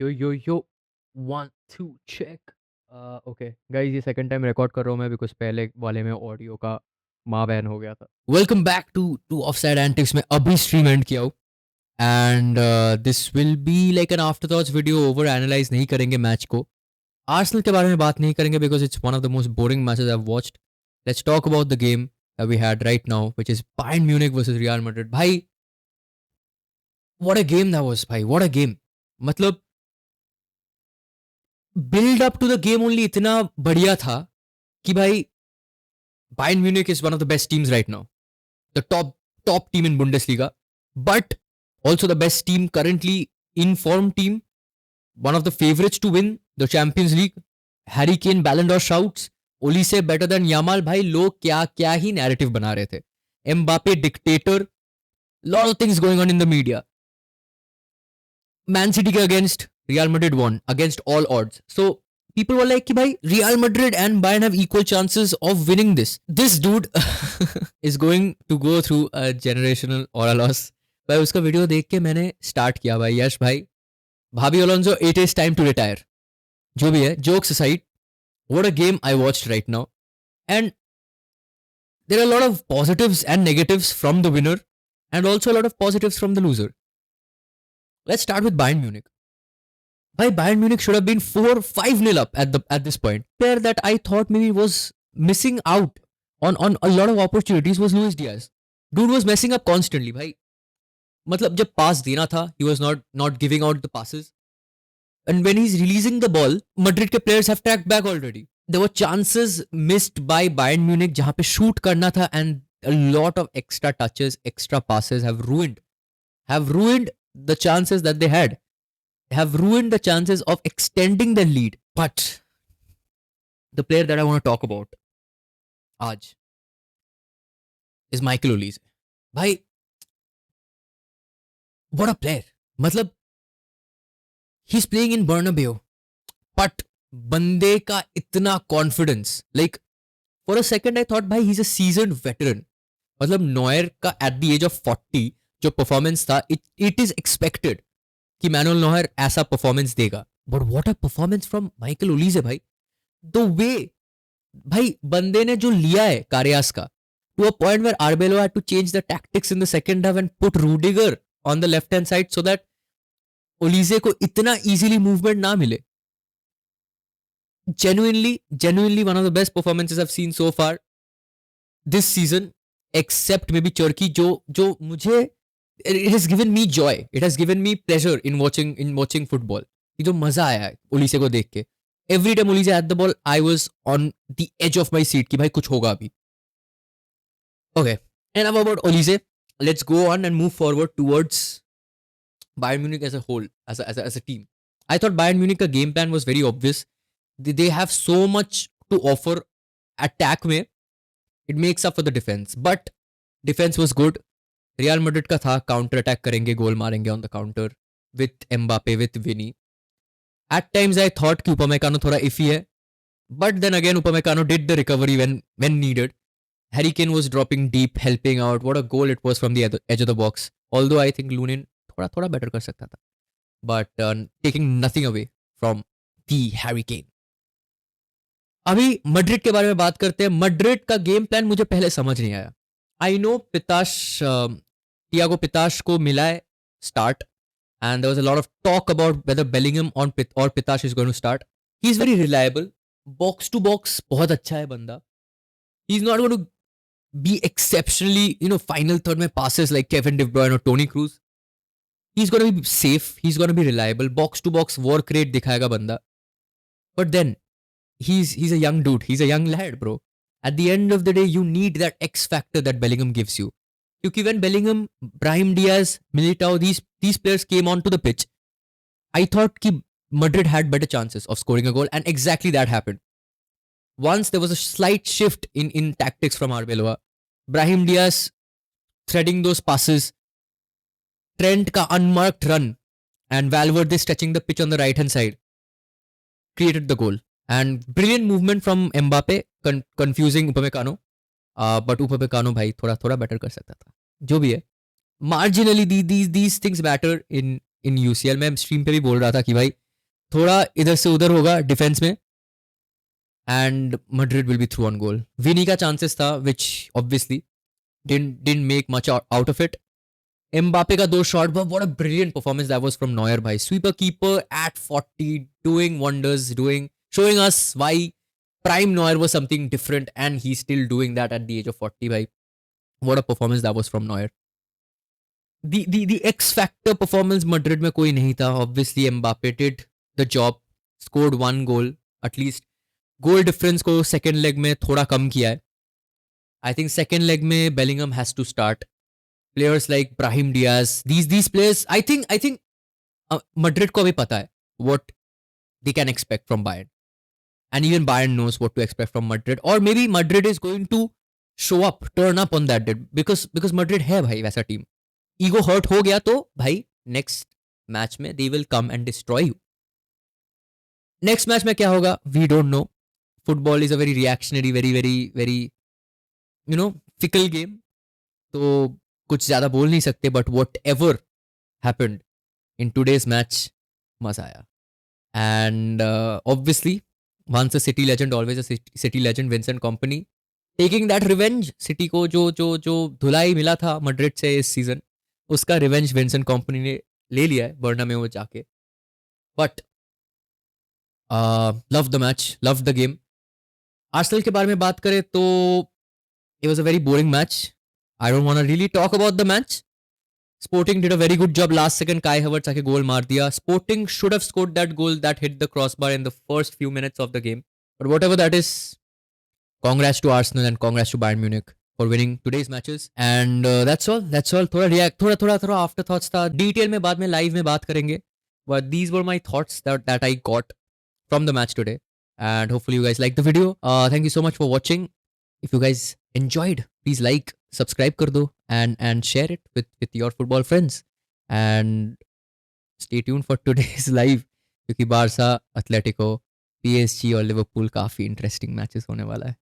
यो 1 2 check. Okay guys, ये second time record कर रहा हूँ मैं बिकॉज़ पहले वाले में ऑडियो का माँ बहन हो गया था। Welcome back to offside antics में अभी स्ट्रीम एंड किया हूँ and this will be like an after thoughts video. Over analyse नहीं करेंगे मैच को, आर्सेनल के बारे में बात नहीं करेंगे because it's one of the most boring matches I have watched. Let's talk about the game that we had right now, which is Bayern Munich versus Real Madrid. भाई what a game that was, भाई what a game। मतलब build up to the game only इतना बढ़िया था कि भाई Bayern Munich is one of the best teams right now, the top team in Bundesliga, but also the best team currently, in form team, one of the favorites to win the Champions League. Harry Kane Ballon d'Or shouts, Olise better than Yamal। भाई लोग क्या क्या ही narrative बना रहे थे। Mbappe dictator, lot of things going on in the media। Man City के against Real Madrid won against all odds, so people were like कि भाई Real Madrid and Bayern have equal chances of winning this। This dude is going to go through a generational aura loss। भाई उसका video देख के मैंने start किया भाई, यश भाई भाभी Alonso it is time to retire. जो भी है, jokes aside, what a game I watched right now, and there are a lot of positives and negatives from the winner and also a lot of positives from the loser। Let's start with Bayern Munich। Why Bayern Munich should have been 4-5-0 up at this point। Player that I thought maybe was missing out on a lot of opportunities was Luis Diaz। Dude was messing up constantly भाई। मतलब जब पास देना था he was not giving out the passes, and when he's releasing the ball Madrid के players have tracked back already। There were chances missed by Bayern Munich जहाँ पे shoot करना था, and a lot of extra touches, extra passes have ruined the chances that they had, have ruined the chances of extending the lead। But the player that I want to talk about आज is Michael Olise। भाई what a player। मतलब he's playing in Bernabeu, but बंदे का इतना confidence, like for a second I thought भाई he is a seasoned veteran. मतलब Neuer का at the age of 40 जो परफॉर्मेंस था, इट इज एक्सपेक्टेड कि मैनुअल नॉयर ऐसा परफॉर्मेंस देगा, but what a performance from Michael Olise है भाई। द वे भाई बंदे ने जो लिया है कारियास का, to a point where Arbeloa had to change the tactics in the second half and put Rudiger on the left hand side so that Olise को इतना इजीली मूवमेंट ना मिले। genuinely one of the best performances I've seen so far this season, except maybe Turkey, जो मुझे it has given me joy, it has given me pleasure in watching football। ये जो मजा आया है ओलीसे को देख के, every time ओलीसे had the ball I was on the edge of my seat कि भाई कुछ होगा अभी। Okay, enough about Olise, let's go on and move forward towards Bayern Munich as a whole, as a team। I thought Bayern Munich का game plan was very obvious। They have so much to offer attack में, it makes up for the defense, but defense was good। Real Madrid का था counter attack करेंगे, गोल मारेंगे on the counter with Mbappe, with Vinny। At times I thought कि Upamecano थोड़ा iffy है, but then again Upamecano did the recovery when needed। Harry Kane was dropping deep, helping out। What a goal it was from the edge of the box, although I think Lunin थोड़ा better कर सकता था, but taking nothing away from the Harry Kane। अभी Madrid के बारे में बात करते हैं। मैड्रिड का गेम प्लान मुझे पहले समझ नहीं आया। आई नो तियागो पिताश को मिला है start, and there was a lot of talk about whether Bellingham और Pitarch is going to start. He is very reliable, box to box बहुत अच्छा है बंदा। He is not going to be exceptionally final third में passes like Kevin De Bruyne और Toni Kroos. He is going to be safe, he is going to be reliable, box to box work rate दिखाएगा बंदा। But then he's a young dude, he's a young lad, bro। At the end of the day you need that X factor that Bellingham gives you, because when Bellingham, Brahim Diaz, Militao, these players came onto the pitch, I thought ki Madrid had better chances of scoring a goal, and exactly that happened। Once there was a slight shift in tactics from Arbeloa, Brahim Diaz threading those passes, Trent ka unmarked run, and Valverde stretching the pitch on the right hand side created the goal, and brilliant movement from Mbappe confusing Upamecano, but Upamecano भाई थोड़ा better कर सकता था। जो भी है, marginally these things matter in UCL। मैं stream पे भी बोल रहा था कि भाई थोड़ा इधर से उधर होगा डिफेंस में and Madrid will be through on goal. विनी का चांसेस था which obviously didn't make much out of it. Mbappe का दो shot, but what a brilliant performance that was from Neuer भाई. Sweeper keeper at 40 doing wonders, showing us why prime Neuer was something different and he's still doing that at the age of 40 भाई. What a performance that was from Neuer. The X factor performance Madrid में कोई नहीं था. Obviously Mbappe did the job, scored one goal at least. Goal difference को second leg में थोड़ा कम किया है. आई थिंक सेकेंड लेग में Bellingham has to start. Players like Brahim Diaz, these players, I think Madrid को अभी पता है what they can expect from Bayern. And even Bayern knows what to expect from Madrid. Or maybe Madrid is going to show up, turn up on that day. Because Madrid है भाई वैसा team. Ego hurt हो गया तो भाई next match में they will come and destroy you. Next match में क्या होगा we don't know. Football is a very reactionary, very fickle game. तो कुछ ज्यादा बोल नहीं सकते, but whatever happened in today's match, मजा आया. And obviously once a city legend always a city legend. Vincent Kompany taking that revenge. City को जो धुलाई मिला था मैड्रिड से इस सीजन, उसका रिवेंज विंसेंट कंपनी ने ले लिया है बर्नामेउ जाके. But love the match, love the game. Arsenal के बारे में बात करें तो it was a very boring match. I don't want to really talk about the match. Sporting did a very good job. Last second Kai Havertz आके गोल मार दिया. Sporting should have scored that goal that hit the crossbar in the first few minutes of the game. But whatever that is, congrats to Arsenal and congrats to Bayern Munich for winning today's matches. And that's all. थोड़ा afterthoughts था. Detail में बाद में live में बात करेंगे. But these were my thoughts that I got from the match today. And hopefully you guys liked the video. Thank you so much for watching. If you guys enjoyed, please like, subscribe कर दो and share it with your football friends. And stay tuned for today's live, क्योंकि Barça, Atletico, PSG और Liverpool काफ़ी interesting matches होने वाला है.